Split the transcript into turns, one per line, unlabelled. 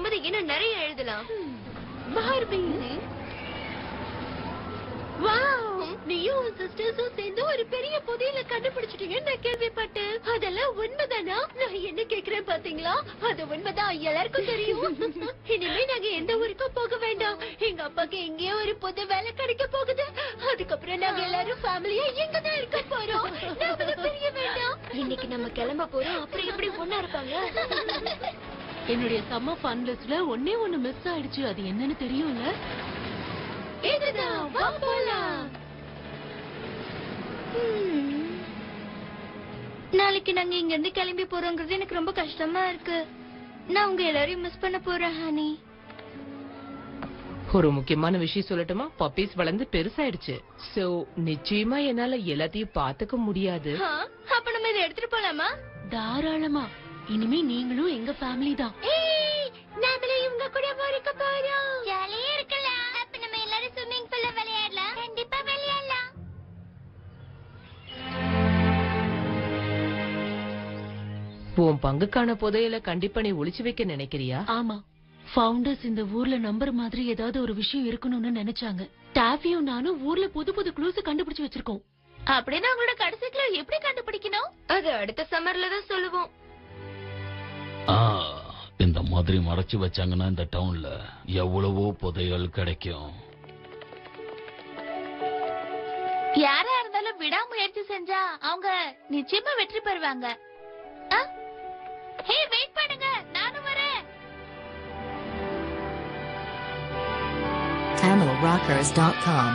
எழுதும்போது இன்னும் நிறைய எழுதலாம்.
பார்பி, வாவ், நீயும் உன் சிஸ்டர்ஸும் சேர்ந்து ஒரு பெரிய புதையல கண்டுபிடிச்சிட்டீங்கன்னு நான் கேள்விப்பட்டேன். அதெல்லாம் உண்மைதானா? நான் என்ன கேக்குறேன் பாத்தீங்களா? அது உண்மைதான், எல்லாருக்கும் தெரியும். இனிமே நாங்க எந்த ஊருக்கும் போக வேண்டாம். எங்க அப்பாக்கு எங்கேயோ ஒரு புது வேலை கிடைக்க போகுது. அதுக்கப்புறம் நாங்க எல்லாரும் ஃபேமிலியா இங்கதான் இருக்க போறோம். நாம தெரிய வேண்டாம்.
இன்னைக்கு நம்ம கிளம்ப போறோம். அப்புறம் எப்படி ஒண்ணா இருப்பாங்க?
என்னுடைய சம்மர் ஃபன் லிஸ்ட்ல ஒண்ணே ஒண்ணு மிஸ் ஆயிடுச்சு. அது என்னன்னு தெரியும்ல? இதுதான், வா போலாம்.
நாளைக்கு நாங்க இங்க இருந்து கிளம்பி போறோங்கிறது எனக்கு ரொம்ப கஷ்டமா இருக்கு. நான் உங்க எல்லாரையும் மிஸ் பண்ண போறேன் ஹனி.
ஒரு முக்கியமான விஷயம் சொல்லட்டுமா? பப்பீஸ் வளர்ந்து பெருசாயிடுச்சு. சோ நிச்சயமா என்னால எல்லாத்தையும் பாத்துக்க முடியாது.
அப்ப நம்ம இதை எடுத்துட்டு போலாமா?
தாராளமா. இனிமே நீங்களும் எங்க ஃபேமிலி தான்.
நாமளே இவங்க கூட இருக்க போறோம். ஜாலியா இருக்கலாம். அப்ப நம்ம எல்லாரும் ஸ்விமிங் பூல்ல விளையாடலாம். கண்டிப்பா விளையாடலாம்.
உன் பங்குக்கான புதையல கண்டிப்பா நீ ஒளிச்சு வைக்க நினைக்கிறியா?
ஆமா, ஃபவுண்டர்ஸ் இந்த ஊர்ல நம்பர் மாதிரி ஏதாவது ஒரு விஷயம் இருக்கணும்னு நினைச்சாங்க. டாஃபியும் நானும் ஊர்ல புது புது க்ளூஸ் கண்டுபிடிச்சு வச்சிருக்கோம்.
அப்படின்னா உங்களோட கடைசி க்ளூ எப்படி கண்டுபிடிக்கணும்? அது அடுத்த சம்மர்ல தான் சொல்லுவோம்.
இந்த மாதிரி மறைச்சு வச்சாங்கன்னா இந்த டவுன்ல எவ்வளவோ புதையல் கிடைக்கும்.
யாரா இருந்தாலும் விடாமுயற்சி செஞ்சா அவங்க நிச்சயமா வெற்றி பெறுவாங்க. ஹே, வெயிட் பண்ணுங்க, நானும் வரேன்.
TamilRockers.com